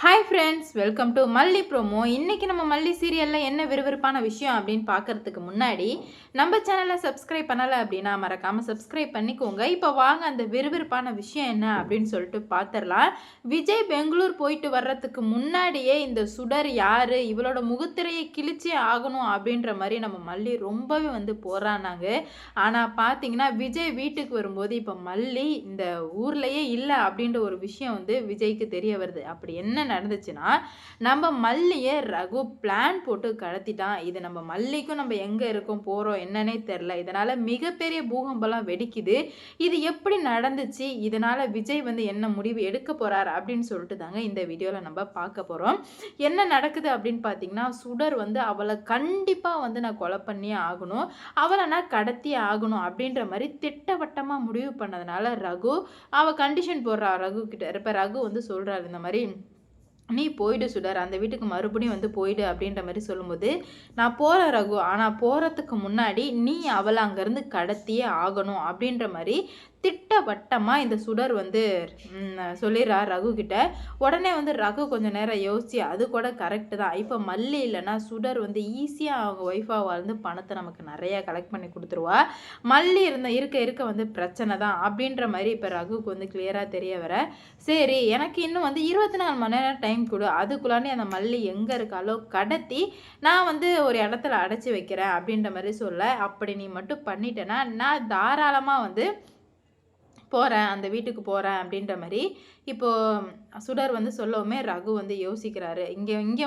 Hi friends, welcome to மல்லி promo. இன்றைக்கி நம்ம மல்லி சீரியலில் என்ன விறுவிறுப்பான விஷயம் அப்படின்னு பார்க்குறதுக்கு முன்னாடி நம்ம சேனலை சப்ஸ்கிரைப் பண்ணலை அப்படின்னா மறக்காமல் சப்ஸ்கிரைப் பண்ணிக்கோங்க. இப்போ வாங்க அந்த விறுவிறுப்பான விஷயம் என்ன அப்படின்னு சொல்லிட்டு பார்த்துடலாம். விஜய் பெங்களூர் போயிட்டு வர்றதுக்கு முன்னாடியே இந்த சுடர் யார், இவளோட முகத்திரையை கிழிச்சே ஆகணும் அப்படின்ற மாதிரி நம்ம மல்லி ரொம்பவே போராடினாங்க. ஆனால் பார்த்தீங்கன்னா விஜய் வீட்டுக்கு வரும்போது இப்போ மல்லி இந்த ஊர்லேயே இல்லை அப்படின்ற ஒரு விஷயம் விஜய்க்கு தெரிய வருது. அப்படி என்ன நடந்துச்சுன்னா, நம்ம மல்லியை ரகு பிளான் போட்டு கடத்திட்டான். இது நம்ம மல்லிக்கும் நம்ம எங்க இருக்கோம் போறோம் என்னன்னே தெரியல. இதனால மிகப்பெரிய பூகம்பம்லாம் வெடிக்குது. இது எப்படி நடந்துச்சு, இதனால விஜய் என்ன முடிவு எடுக்க போறார் அப்படின்னு சொல்லிட்டு தாங்க இந்த வீடியோல நம்ம பார்க்க போறோம். என்ன நடக்குது அப்படின்னு பார்த்தீங்கன்னா, சுடர் அவளை கண்டிப்பா நான் கொலை பண்ணியே ஆகணும், அவளை நான் கடத்தியே ஆகணும் அப்படின்ற மாதிரி திட்டவட்டமா முடிவு பண்ணதுனால ரகு அவ கண்டிஷன் போடுறா ரகு கிட்ட. இப்ப ரகு சொல்றாரு இந்த மாதிரி, நீ போயிடு சுடர், அந்த வீட்டுக்கு மறுபடியும் போயிடு அப்படின்ற மாதிரி சொல்லும்போது, நான் போகிறேன் ரகு, ஆனால் போகிறதுக்கு முன்னாடி நீ அவளை அங்கேருந்து கடத்தியே ஆகணும் அப்படின்ற மாதிரி திட்டவட்டமாக இந்த சுடர் சொல்லிடுறா ரகு கிட்ட. உடனே ரகு கொஞ்சம் நேரம் யோசிச்சு அது கூட கரெக்டு தான், இப்போ மல்லி இல்லைன்னா சுடர் ஈஸியாக அவங்க ஒய்ஃபாக பணத்தை நமக்கு நிறையா கலெக்ட் பண்ணி கொடுத்துருவா. மல்லி இருக்க இருக்க பிரச்சனை தான் அப்படின்ற மாதிரி இப்போ ரகுக்கு கிளியராக தெரிய வர, சரி எனக்கு இன்னும் 24 மணி நேரம் டைம் கொடு, அதுக்குள்ளானே அந்த மல்லி எங்கே இருக்காலோ கடத்தி நான் ஒரு இடத்துல அடைச்சி வைக்கிறேன் அப்படின்ற மாதிரி சொல்ல, அப்படி நீ மட்டும் பண்ணிட்டேன்னா நான் தாராளமாக போகிறேன், அந்த வீட்டுக்கு போகிறேன் அப்படின்ற மாதிரி இப்போது சுடர் சொல்லவுமே ரகு யோசிக்கிறாரு. இங்கே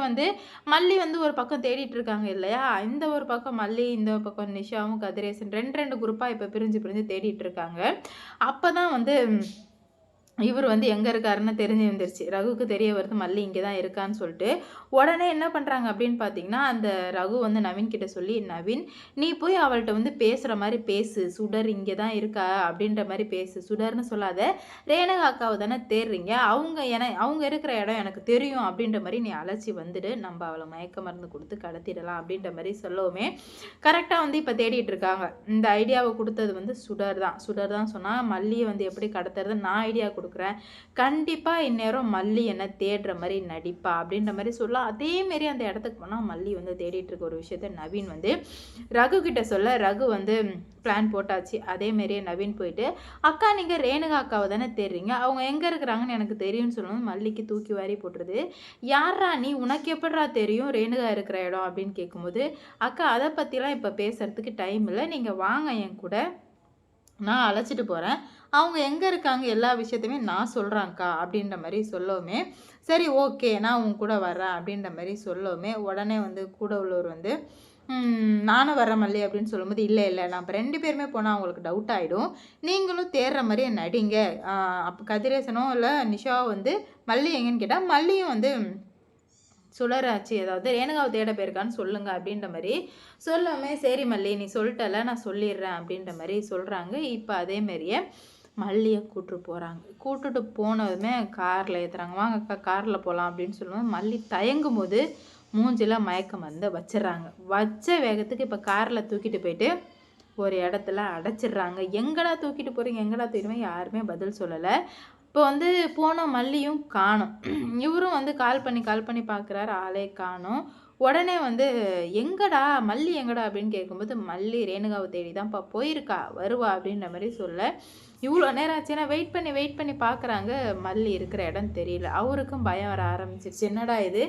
மல்லி ஒரு பக்கம் தேடிட்டு இருக்காங்க இல்லையா, இந்த ஒரு பக்கம் மல்லி, இந்த பக்கம் நிஷாவும் கதிரேசன் ரெண்டு குரூப்பாக இப்போ பிரிஞ்சு தேடிட்டு இருக்காங்க. அப்போ தான் இவர் எங்கே இருக்காருன்னு தெரிஞ்சு வந்துருச்சு. ரகுவுக்கு தெரிய வருது மல்லி இங்கே தான் இருக்கான்னு சொல்லிட்டு. உடனே என்ன பண்ணுறாங்க அப்படின்னு பார்த்தீங்கன்னா, அந்த ரகு நவீன் கிட்ட சொல்லி, நவீன் நீ போய் அவள்கிட்ட பேசுகிற மாதிரி பேசு, சுடர் இங்கே தான் இருக்கா அப்படின்ற மாதிரி பேசு, சுடர்னு சொல்லாத, ரேணுகா அக்காவை தானே தேடுறீங்க, அவங்க இருக்கிற இடம் எனக்கு தெரியும் அப்படின்ற மாதிரி நீ அழைச்சி வந்துடு, நம்ம அவளை மயக்க மருந்து கொடுத்து கடத்திடலாம் அப்படின்ற மாதிரி சொல்லவுமே கரெக்டாக இப்போ தேடிட்டு இருக்காங்க. இந்த ஐடியாவை கொடுத்தது சுடர் தான் சொன்னால், மல்லியை எப்படி கடத்துறது நான் ஐடியா கொடுக்குறேன், கண்டிப்பாக இந்நேரம் மல்லி என்ன தேடுற மாதிரி நடிப்பா அப்படின்ற மாதிரி சொல்ல, அதேமாரி அந்த இடத்துக்கு போனால் மல்லி தேடிட்டு இருக்க ஒரு விஷயத்த நவீன் ரகு கிட்ட சொல்ல, ரகு பிளான் போட்டாச்சு. அதேமாரியே நவீன் போயிட்டு, அக்கா நீங்கள் ரேணுகா அக்காவை தானே தேடுறீங்க, அவங்க எங்கே இருக்கிறாங்கன்னு எனக்கு தெரியும்னு சொல்லணும். மல்லிக்கு தூக்கி வாரி போட்டுருது. யாரா நீ, உனக்கு எப்படிரா தெரியும் ரேணுகா இருக்கிற இடம் அப்படின்னு கேட்கும்போது, அக்கா அதை பற்றிலாம் இப்போ பேசுறதுக்கு டைம் இல்லை, நீங்கள் வாங்க என் கூட, நான் அழைச்சிட்டு போகிறேன், அவங்க எங்கே இருக்காங்க எல்லா விஷயத்தையுமே நான் சொல்கிறேன்க்கா அப்படின்ற மாதிரி சொல்லவுமே, சரி ஓகே நான் உன் கூட வர்றேன் அப்படின்ற மாதிரி சொல்லவுமே, உடனே கூட உள்ளவர் நானும் வர மல்லி அப்படின்னு சொல்லும்போது, இல்லை நான் இப்போ 2 பேருமே போனால் அவங்களுக்கு டவுட் ஆகிடும், நீங்களும் தேடுற மாதிரியே நடிங்க. அப்போ கதிரேசனோ இல்லை நிஷா மல்லி எங்கன்னு கேட்டால், மல்லியும் சுடராச்சு ஏதாவது ரேணுகாவை தேட போயிருக்கான்னு சொல்லுங்க அப்படின்ற மாதிரி சொல்லாமே, சரி மல்லி நீ சொல்லிட்டல நான் சொல்லிடுறேன் அப்படின்ற மாதிரி சொல்கிறாங்க. இப்போ அதேமாரியே மல்லியை கூட்டுட்டு போனதுமே காரில் ஏற்றுறாங்க, வாங்க அக்கா காரில் போகலாம் அப்படின்னு சொல்லுவோம். மல்லி தயங்கும் போது மூஞ்சில் மயக்கம் வச்சிடுறாங்க. வச்ச வேகத்துக்கு இப்போ காரில் தூக்கிட்டு போயிட்டு ஒரு இடத்துல அடைச்சிடுறாங்க. எங்கடா தூக்கிட்டு போகிறீங்க, எங்கடா தூக்கிட்டு யாருமே பதில் சொல்லலை. இப்போ போன மல்லியும் காணும். இவரும் கால் பண்ணி பார்க்குறாரு, ஆளே காணும். உடனே எங்கடா மல்லி எங்கடா அப்படின்னு கேட்கும்போது, மல்லி ரேணுகாவை தேடி தான்ப்பா போயிருக்கா, வருவா அப்படின்ற மாதிரி சொல்ல, இவ்வளோ நேரம் ஆச்சுன்னா வெயிட் பண்ணி பார்க்குறாங்க, மல்லி இருக்கிற இடம் தெரியல. அவருக்கும் பயம் வர ஆரம்பிச்சிருச்சு, என்னடா இது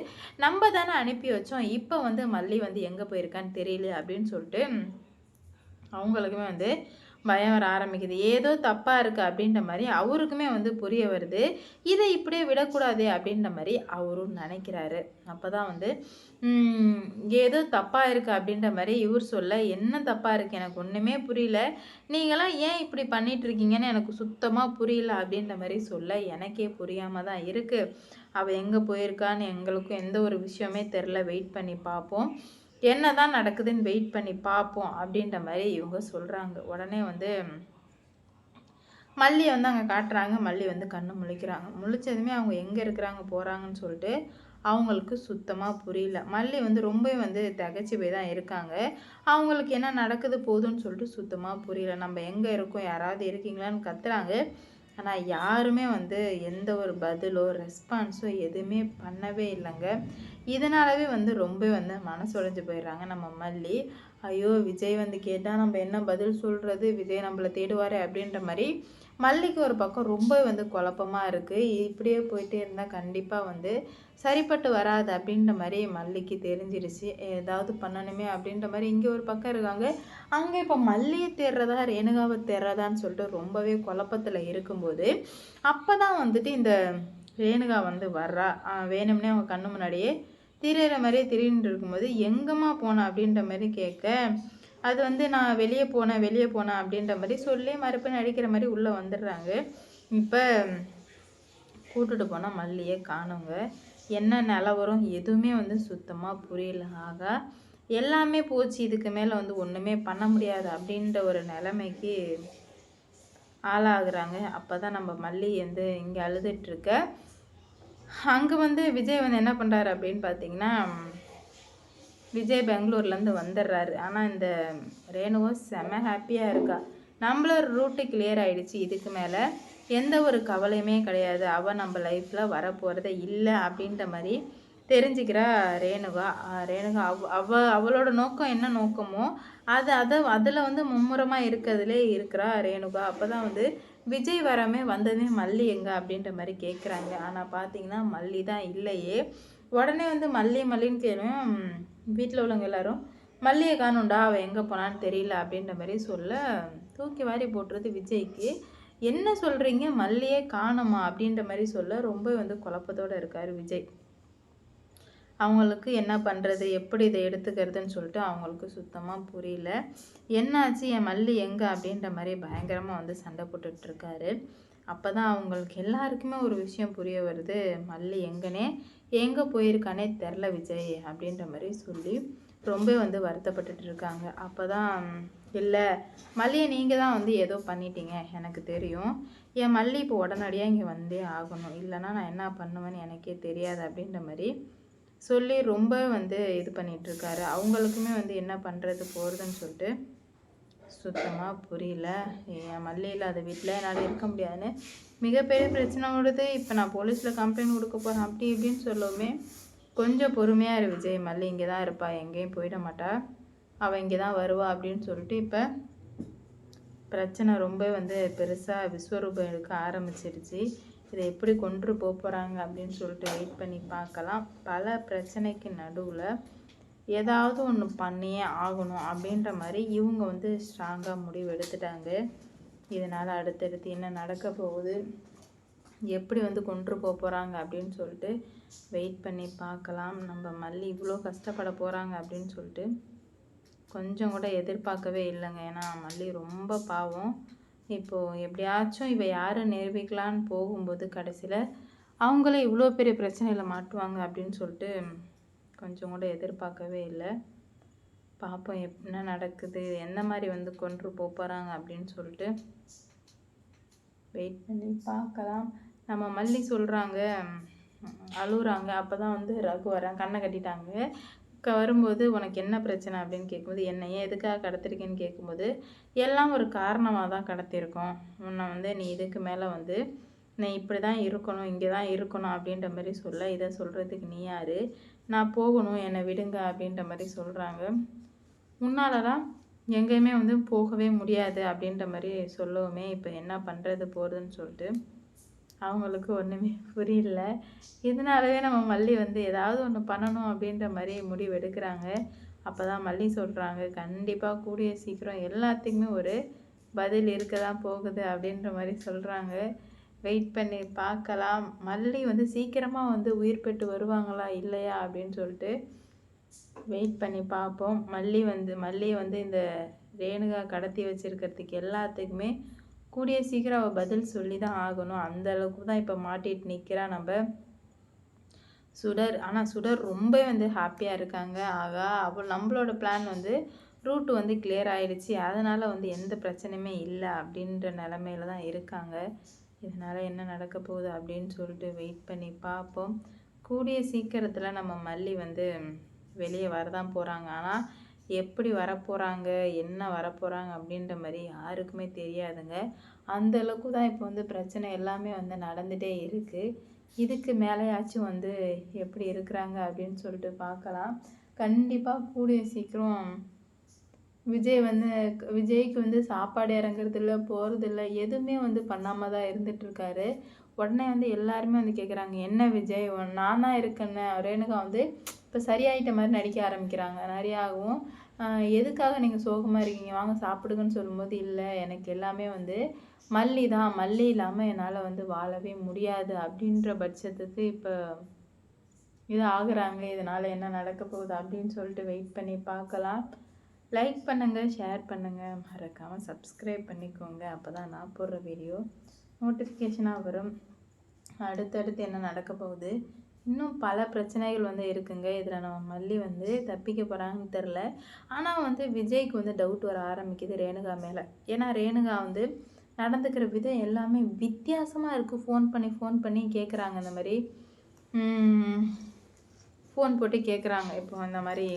நம்ம தானே அனுப்பி வச்சோம், இப்போ மல்லி எங்கே போயிருக்கான்னு தெரியல அப்படின்னு சொல்லிட்டு அவங்களுக்குமே பயம் வர ஆரம்பிக்குது. ஏதோ தப்பாக இருக்குது அப்படின்ற மாதிரி அவருக்குமே புரிய வருது. இதை இப்படியே விடக்கூடாது அப்படின்ற மாதிரி அவரும் நினைக்கிறாரு. அப்போ தான் ஏதோ தப்பாக இருக்குது அப்படின்ற மாதிரி இவர் சொல்ல, என்ன தப்பாக இருக்குது எனக்கு ஒன்றுமே புரியல, நீங்களாம் ஏன் இப்படி பண்ணிகிட்ருக்கீங்கன்னு எனக்கு சுத்தமாக புரியல அப்படின்ற மாதிரி சொல்ல, எனக்கே புரியாமல் தான் இருக்குது, அவள் எங்கே போயிருக்கான்னு எங்களுக்கும் எந்த ஒரு விஷயமே தெரில, வெயிட் பண்ணி பார்ப்போம், என்ன தான் நடக்குதுன்னு வெயிட் பண்ணி பார்ப்போம் அப்படின்ற மாதிரி இவங்க சொல்கிறாங்க. உடனே மல்லி அங்கே காட்டுறாங்க. மல்லி கண்ணு முழிக்கிறாங்க. முழிச்சதுமே அவங்க எங்கே இருக்கிறாங்க போகிறாங்கன்னு சொல்லிட்டு அவங்களுக்கு சுத்தமாக புரியல. மல்லி ரொம்ப திகைச்சு போய் தான் இருக்காங்க. அவங்களுக்கு என்ன நடக்குது போகுதுன்னு சொல்லிட்டு சுத்தமாக புரியல. நம்ம எங்கே இருக்கோம், யாராவது இருக்கீங்களான்னு கத்துறாங்க. ஆனால் யாருமே வந்து எந்த ஒரு பதிலோ ரெஸ்பான்ஸோ எதுவுமே பண்ணவே இல்லைங்க. இதனாலவே வந்து ரொம்ப வந்து மனசு உடைஞ்சு போயிடுறாங்க நம்ம மல்லி. ஐயோ விஜய் வந்து கேட்டால் நம்ம என்ன பதில் சொல்கிறது, விஜய் நம்மளை தேடுவார் அப்படின்ற மாதிரி மல்லிக்கு ஒரு பக்கம் ரொம்ப வந்து குழப்பமாக இருக்குது. இப்படியே போயிட்டே இருந்தால் கண்டிப்பாக வந்து சரிப்பட்டு வராது அப்படின்ற மாதிரி மல்லிக்கு தெரிஞ்சிருச்சு. ஏதாவது பண்ணணுமே அப்படின்ற மாதிரி இங்கே ஒரு பக்கம் இருக்காங்க. அங்கே இப்போ மல்லியை தேடுறதா ரேணுகாவை தேடுறதான்னு சொல்லிட்டு ரொம்பவே குழப்பத்தில் இருக்கும்போது அப்போ தான் வந்துட்டு இந்த ரேணுகா வந்து வர்றா. வேணும்னே அவங்க கண்ணு முன்னாடியே திரியிற மாதிரியே திரின்னு இருக்கும்போது எங்கம்மா போனா அப்படின்ற மாதிரி கேட்க, அது வந்து நான் வெளியே போனேன் அப்படின்ற மாதிரி சொல்லி மறுப்பு நடிக்கிற மாதிரி உள்ளே வந்துடுறாங்க. இப்போ கூட்டுட்டு போனால் மல்லியை காணுங்க. என்ன நிலவரம் எதுவுமே வந்து சுத்தமாக புரியல. ஆக எல்லாமே போச்சு, இதுக்கு மேலே வந்து ஒன்றுமே பண்ண முடியாது அப்படின்ற ஒரு நிலைமைக்கு ஆளாகிறாங்க. அப்போ தான் நம்ம மல்லி வந்து இங்கே அழுதுட்டுருக்க. அங்கே வந்து விஜய் வந்து என்ன பண்ணுறாரு அப்படின்னு பார்த்தீங்கன்னா, விஜய் பெங்களூர்லேருந்து வந்துடுறாரு. ஆனால் இந்த ரேணுவோ செம ஹாப்பியாக இருக்கா. நம்மளோட ரூட்டு கிளியர் ஆகிடுச்சு, இதுக்கு மேலே எந்த ஒரு கவலையுமே கிடையாது, அவள் நம்ம லைஃப்பில் வரப்போகிறதே இல்லை அப்படின்ற மாதிரி தெரிஞ்சுக்கிறா ரேணுகா. அவளோட நோக்கம் என்ன நோக்கமோ அதில் வந்து மும்முரமாக இருக்கிறதுலே இருக்கிறா ரேணுகா. அப்போ தான் வந்து விஜய் வந்ததே மல்லி எங்கே அப்படின்ற மாதிரி கேட்குறாங்க. ஆனால் பார்த்தீங்கன்னா மல்லி தான் இல்லையே. உடனே வந்து மல்லின்னு கேளும். வீட்டில் உள்ளவங்க எல்லாரும் மல்லியை காணும்டா, அவள் எங்கே போனான்னு தெரியல அப்படின்ற மாதிரி சொல்ல தூக்கி வாரி போட்டுறது விஜய்க்கு. என்ன சொல்கிறீங்க, மல்லியே காணுமா அப்படின்ற மாதிரி சொல்ல ரொம்ப வந்து குழப்பத்தோடு இருக்கார் விஜய். அவங்களுக்கு என்ன பண்ணுறது, எப்படி இதை எடுத்துக்கிறதுன்னு சொல்லிட்டு அவங்களுக்கு சுத்தமாக புரியல. என்னாச்சு, என் மல்லி எங்கே அப்படின்ற மாதிரி பயங்கரமாக வந்து சண்டை போட்டுட்ருக்காரு. அப்போ தான் அவங்களுக்கு எல்லாருக்குமே ஒரு விஷயம் புரிய வருது, மல்லி எங்கே போயிருக்கானே தெரில விஜய் அப்படின்ற மாதிரி சொல்லி ரொம்ப வந்து வருத்தப்பட்டுட்டு இருக்காங்க. அப்போ தான், இல்லை மல்லியை நீங்கள் தான் வந்து ஏதோ பண்ணிட்டீங்க, எனக்கு தெரியும். என் மல்லி இப்போ உடனடியாக இங்கே வந்தே ஆகணும், இல்லைன்னா நான் என்ன பண்ணுவேன்னு எனக்கே தெரியாது அப்படின்ற மாதிரி சொல்லி ரொம்ப வந்து இது பண்ணிகிட்ருக்காரு. அவங்களுக்குமே வந்து என்ன பண்ணுறது போகிறதுன்னு சொல்லிட்டு சுத்தமாக புரியல. என் மல்லி இல்லாத வீட்டில் என்னால் இருக்க முடியாதுன்னு மிகப்பெரிய பிரச்சனை ஓடுது. இப்போ நான் போலீஸில் கம்ப்ளைண்ட் கொடுக்க போகிறேன் அப்படி இப்படின்னு சொல்லவுமே கொஞ்சம் பொறுமையாக இரு விஜய், மல்லி இங்கே தான் இருப்பா, எங்கேயும் போயிட மாட்டா, அவள் இங்கே தான் வருவா அப்படின்னு சொல்லிட்டு இப்போ பிரச்சனை ரொம்ப வந்து பெருசாக விஸ்வரூபம் எடுக்க ஆரம்பிச்சிருச்சு. இதை எப்படி கொண்டு போகிறாங்க அப்படின்னு சொல்லிட்டு வெயிட் பண்ணி பார்க்கலாம். பல பிரச்சனைக்கு நடுவில் ஏதாவது ஒன்று பண்ணியே ஆகணும் அப்படின்ற மாதிரி இவங்க வந்து ஸ்ட்ராங்காக முடிவு எடுத்துட்டாங்க. இதனால் அடுத்தடுத்து என்ன நடக்க போகுது, எப்படி வந்து கொண்டு போகிறாங்க அப்படின்னு சொல்லிட்டு வெயிட் பண்ணி பார்க்கலாம். நம்ம மல்லி இவ்வளோ கஷ்டப்பட போகிறாங்க அப்படின்னு சொல்லிட்டு கொஞ்சம் கூட எதிர்பார்க்கவே இல்லைங்க. ஏன்னா மல்லி ரொம்ப பாவம். இப்போது எப்படியாச்சும் இவ யாரை நிரூபிக்கலான்னு போகும்போது கடைசியில் அவங்களே இவ்வளோ பெரிய பிரச்சனையில் மாட்டுவாங்க அப்படின்னு சொல்லிட்டு கொஞ்சம் கூட எதிர்பார்க்கவே இல்லை. பார்ப்போம் என்ன நடக்குது, எந்த மாதிரி வந்து கொண்டு போகிறாங்க அப்படின்னு சொல்லிட்டு வெயிட் பண்ணி பார்க்கலாம். நம்ம மல்லி சொல்கிறாங்க, அழுகுறாங்க. அப்போ தான் வந்து ரகு வரான், கண்ணை கட்டிட்டாங்க. வரும்போது உனக்கு என்ன பிரச்சனை அப்படின்னு கேட்கும்போது, என்னையே எதுக்காக கடத்திருக்கேன்னு கேட்கும்போது, எல்லாம் ஒரு காரணமாக தான் கடத்திருக்கோம், உன்னை வந்து நீ இதுக்கு மேலே வந்து நீ இப்படி தான் இருக்கணும், இங்கே தான் இருக்கணும் அப்படின்ற மாதிரி சொல்ல, இதை சொல்கிறதுக்கு நீ யார், நான் போகணும், என்னை விடுங்க அப்படின்ற மாதிரி சொல்கிறாங்க. முன்னாலலாம் எங்கேயுமே வந்து போகவே முடியாது அப்படின்ற மாதிரி சொல்லவுமே இப்போ என்ன பண்ணுறது போகிறதுன்னு சொல்லிட்டு அவங்களுக்கு ஒன்றுமே புரியல. இதனாலவே நம்ம மல்லி வந்து ஏதாவது ஒன்று பண்ணணும் அப்படின்ற மாதிரி முடிவு எடுக்கிறாங்க. அப்போ தான் மல்லி சொல்கிறாங்க, கண்டிப்பாக கூடிய சீக்கிரம் எல்லாத்துக்குமே ஒரு பதில் இருக்க தான் போகுது அப்படின்ற மாதிரி சொல்கிறாங்க. வெயிட் பண்ணி பார்க்கலாம். மல்லி வந்து சீக்கிரமாக வந்து உயிர் பெற்று வருவாங்களா இல்லையா அப்படின்னு சொல்லிட்டு வெயிட் பண்ணி பார்ப்போம். மல்லியை வந்து இந்த ரேணுகா கடத்தி வச்சுருக்கிறதுக்கு எல்லாத்துக்குமே கூடிய சீக்கிரம் அவள் பதில் சொல்லி தான் ஆகணும். அந்த அளவுக்கு தான் இப்போ மாட்டிட்டு நிற்கிறா நம்ம சுடர். ஆனால் சுடர் ரொம்ப வந்து ஹாப்பியாக இருக்காங்க. ஆகா, நம்மளோட பிளான் வந்து ரூட் வந்து கிளியர் ஆகிடுச்சு, அதனால் வந்து எந்த பிரச்சனையுமே இல்லை அப்படின்ற நிலமையில தான் இருக்காங்க. இதனால் என்ன நடக்க போகுது அப்படின்னு சொல்லிட்டு வெயிட் பண்ணி பார்ப்போம். கூடிய சீக்கிரத்தில் நம்ம மல்லி வந்து வெளியே வரதான் போகிறாங்க. ஆனால் எப்படி வரப்போகிறாங்க, என்ன வரப்போகிறாங்க அப்படின்ற மாதிரி யாருக்குமே தெரியாதுங்க. அந்த அளவுக்கு தான் இப்போ வந்து பிரச்சனை எல்லாமே வந்து நடந்துகிட்டே இருக்குது. இதுக்கு மேலேயாச்சும் வந்து எப்படி இருக்கிறாங்க அப்படின்னு சொல்லிட்டு பார்க்கலாம். கண்டிப்பாக கூடிய சீக்கிரம் விஜய்க்கு வந்து சாப்பாடு இறங்குறதில்ல, போகிறதில்ல, எதுவுமே வந்து பண்ணாமல் தான் இருந்துகிட்ருக்காரு. உடனே வந்து எல்லாருமே வந்து கேட்குறாங்க, என்ன விஜய் நான் தான் இருக்கேன்னு. ரேணுகா வந்து இப்போ சரியாயிட்ட மாதிரி நடிக்க ஆரம்பிக்கிறாங்க நிறையாகவும். எதுக்காக நீங்கள் சோகமாக இருக்கீங்க, வாங்க சாப்பிடுங்கன்னு சொல்லும்போது, இல்லை எனக்கு எல்லாமே வந்து மல்லி தான், மல்லி இல்லாமல் என்னால் வந்து வாழவே முடியாது அப்படின்ற பட்சத்துக்கு இப்போ இது ஆகுறாங்க. இதனால் என்ன நடக்க போகுது அப்படின்னு சொல்லிட்டு வெயிட் பண்ணி பார்க்கலாம். லைக் பண்ணுங்கள், ஷேர் பண்ணுங்கள், மறக்காமல் சப்ஸ்கிரைப் பண்ணிக்கோங்க. அப்போ தான் நான் போடுற வீடியோ நோட்டிஃபிகேஷனாக வரும். அடுத்தடுத்து என்ன நடக்க போகுது, இன்னும் பல பிரச்சனைகள் வந்து இருக்குங்க. இதில் நம்ம மல்லி வந்து தப்பிக்க போகிறாங்கன்னு தெரில. ஆனால் வந்து விஜய்க்கு வந்து டவுட் வர ஆரம்பிக்குது ரேணுகா மேலே. ஏன்னா ரேணுகா வந்து நடந்துக்கிற விதம் எல்லாமே வித்தியாசமாக இருக்குது. ஃபோன் பண்ணி கேட்குறாங்க. இந்த மாதிரி ஃபோன் போட்டு கேட்குறாங்க. இப்போ இந்த மாதிரி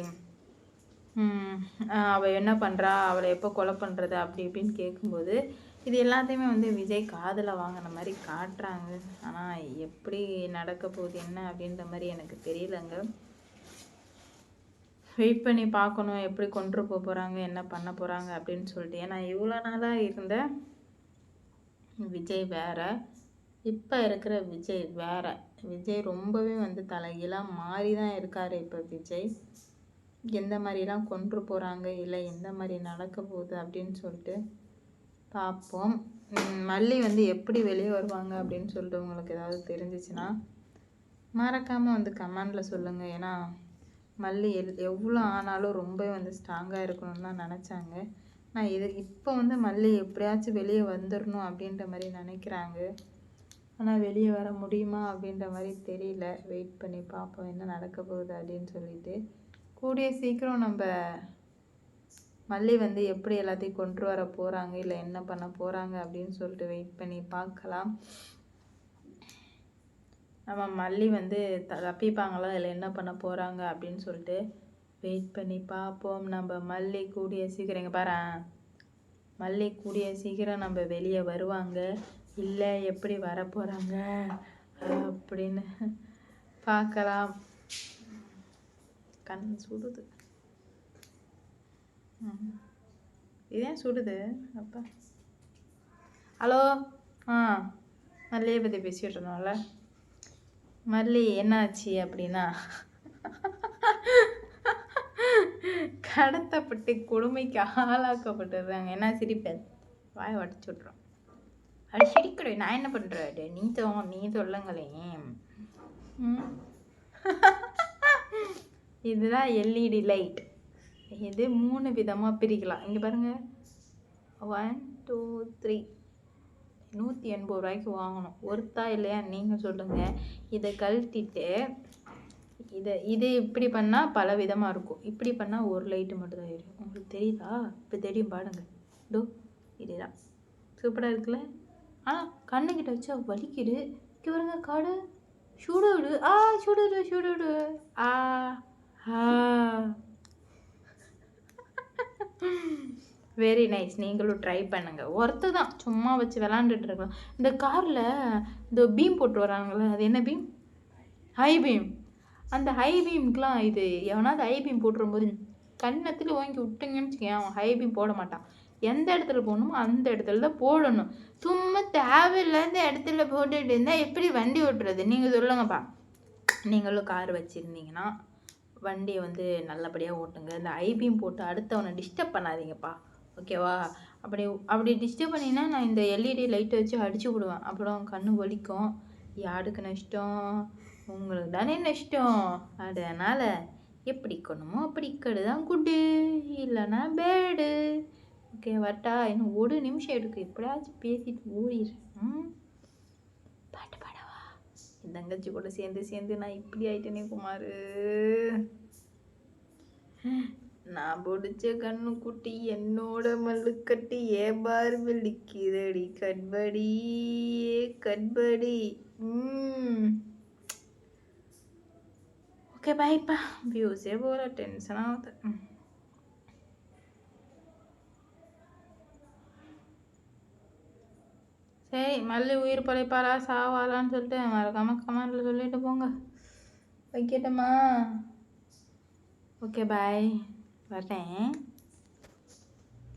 அவள் என்ன பண்ணுறா, அவளை எப்போ கொலை பண்ணுறது அப்படி இப்படின்னு கேட்கும்போது இது எல்லாத்தையுமே வந்து விஜய் காதில் வாங்கின மாதிரி காட்டுறாங்க. ஆனால் எப்படி நடக்க போகுது என்ன அப்படின்ற மாதிரி எனக்கு தெரியலங்க. வெயிட் பண்ணி பார்க்கணும் எப்படி கொண்டு போக போகிறாங்க, என்ன பண்ண போகிறாங்க அப்படின்னு சொல்லிட்டு. ஏன்னா இவ்வளோ நாளாக இருந்த விஜய் வேற, இப்போ இருக்கிற விஜய் வேற. விஜய் ரொம்பவே வந்து தலைகீழாக மாறி தான் இருக்கார் இப்போ விஜய். எந்த மாதிரிலாம் கொண்டு போகிறாங்க, இல்லை எந்த மாதிரி நடக்க போகுது அப்படின்னு சொல்லிட்டு பார்ப்போம். மல்லி வந்து எப்படி வெளியே வருவாங்க அப்படின்னு சொல்லிட்டு உங்களுக்கு ஏதாவது தெரிஞ்சிச்சுன்னா மறக்காமல் வந்து கமெண்டில் சொல்லுங்கள். ஏன்னா மல்லி எவ்வளோ ஆனாலும் ரொம்ப வந்து ஸ்ட்ராங்காக இருக்கணும்னு தான் நினச்சாங்க. நான் இப்போ வந்து மல்லி எப்படியாச்சும் வெளியே வந்துடணும் அப்படின்ற மாதிரி நினைக்கிறாங்க. ஆனால் வெளியே வர முடியுமா அப்படின்ற மாதிரி தெரியல. வெயிட் பண்ணி பார்ப்போம் என்ன நடக்க போகுது அப்படின்னு சொல்லிட்டு. கூடிய சீக்கிரம் நம்ம மல்லி வந்து எப்படி எல்லாத்தையும் கொண்டு வர போகிறாங்க, இல்லை என்ன பண்ண போகிறாங்க அப்படின்னு சொல்லிட்டு வெயிட் பண்ணி பார்க்கலாம். நம்ம மல்லி வந்து தப்பிப்பாங்களா இல்லை என்ன பண்ண போகிறாங்க அப்படின்னு சொல்லிட்டு வெயிட் பண்ணி பார்ப்போம். நம்ம மல்லி கூடிய சீக்கிரம், இங்கே பாரு, மல்லி கூடிய சீக்கிரம் நம்ம வெளியே வருவாங்க, இல்லை எப்படி வர போகிறாங்க அப்படின்னு பார்க்கலாம். கண் சுடுது. இதேன் சுடுது அப்பா. ஹலோ, மல்லியை பற்றி பேசிகிட்டு இருந்தோம்ல. மல்லி என்னாச்சு அப்படின்னா, கடத்தப்பட்டு கொடுமைக்கு ஆளாக்கப்பட்டுறாங்க. என்ன சிரிப்பேன், வாயை உடச்சி விட்றோம். அப்படி சிரிக்கடை, நான் என்ன பண்ணுறேன், நீ சொல்லுங்களேன். இதுதான் எல்இடி லைட். இது 3 விதமாக பிரிக்கலாம். இங்கே பாருங்கள், 1 2 3 180 ரூபாய்க்கு வாங்கணும். ஒருத்தா இல்லையா நீங்கள் சொல்லுங்கள். இதை கழட்டிட்டு இது இப்படி பண்ணால் பல விதமாக இருக்கும். இப்படி பண்ணால் ஒரு லைட்டு மட்டும் தான் எரியும். உங்களுக்கு தெரியுதா? இப்போ தெரியும் பாருங்க. இதுதான் சூப்பராக இருக்குல்ல. ஆனால் கண்ணுக்கிட்ட வச்சா வலிக்குது. இங்கே பாருங்க, காடு சுடுடு, சுடுடு சுடுடு, வெரி நைஸ். நீங்களும் ட்ரை பண்ணுங்கள். ஒருத்து தான், சும்மா வச்சு விளாண்டுட்டு இருக்கலாம். இந்த காரில் இந்த பீம் போட்டு வராங்களே, அது என்ன பீம்? High beam. அந்த ஹை பீமுக்கெலாம் இது எவனாவது ஹை பீம் போட்டுரும்போது கன்னத்தில் வாங்கி விட்டுங்கன்னு வச்சுக்கேன், அவன் ஹை பீம் போட மாட்டான். எந்த இடத்துல போடணுமோ அந்த இடத்துல தான் போடணும். சும்மா தேவையில்லாத இடத்துல போட்டுட்டு இருந்தால் எப்படி வண்டி ஓட்டுறது? நீங்கள் சொல்லுங்கப்பா. நீங்களும் கார் வச்சுருந்தீங்கன்னா வண்டியை வந்து நல்லபடியாக ஓட்டுங்க. இந்த ஐபீம் போட்டு அடுத்தவனை டிஸ்டர்ப் பண்ணாதீங்கப்பா, ஓகேவா? அப்படி டிஸ்டர்ப் பண்ணினா நான் இந்த எல்இடி லைட்டை வச்சு அடிச்சு விடுவேன். அப்புறம் கண்ணு வலிக்கும். யாருக்கு நஷ்டம்? உங்களுக்கு தானே நஷ்டம். அதனால் எப்படி இருக்கணுமோ அப்படி இருக்கிறது தான் குட்டு, இல்லைன்னா பேடு. ஓகே, வரட்டா? இன்னும் ஒரு நிமிஷம் எடுக்கு. எப்படியாச்சும் பேசிட்டு ஓடிடுறேன். பாட்டு பாடவா? என் தங்கச்சி கூட சேர்ந்து நான் இப்படி ஆயிட்டேனே குமார். நான் பிடிச்ச கண்ணு குட்டி என்னோட மல்லுக்கட்டி ஏபார் வெள்ளிக்குதடி கட்படி கட்படி. ஓகே, பாய்ப்பா. வியூஸே போல, டென்ஷன் ஆகுது. சரி மல்லி உயிர் பழைப்பாளா சாவாளான்னு சொல்லிட்டு மறக்காமல் கமெண்டில் சொல்லிட்டு போங்க. வைக்கட்டுமா? ஓகே பாய், வரேன்.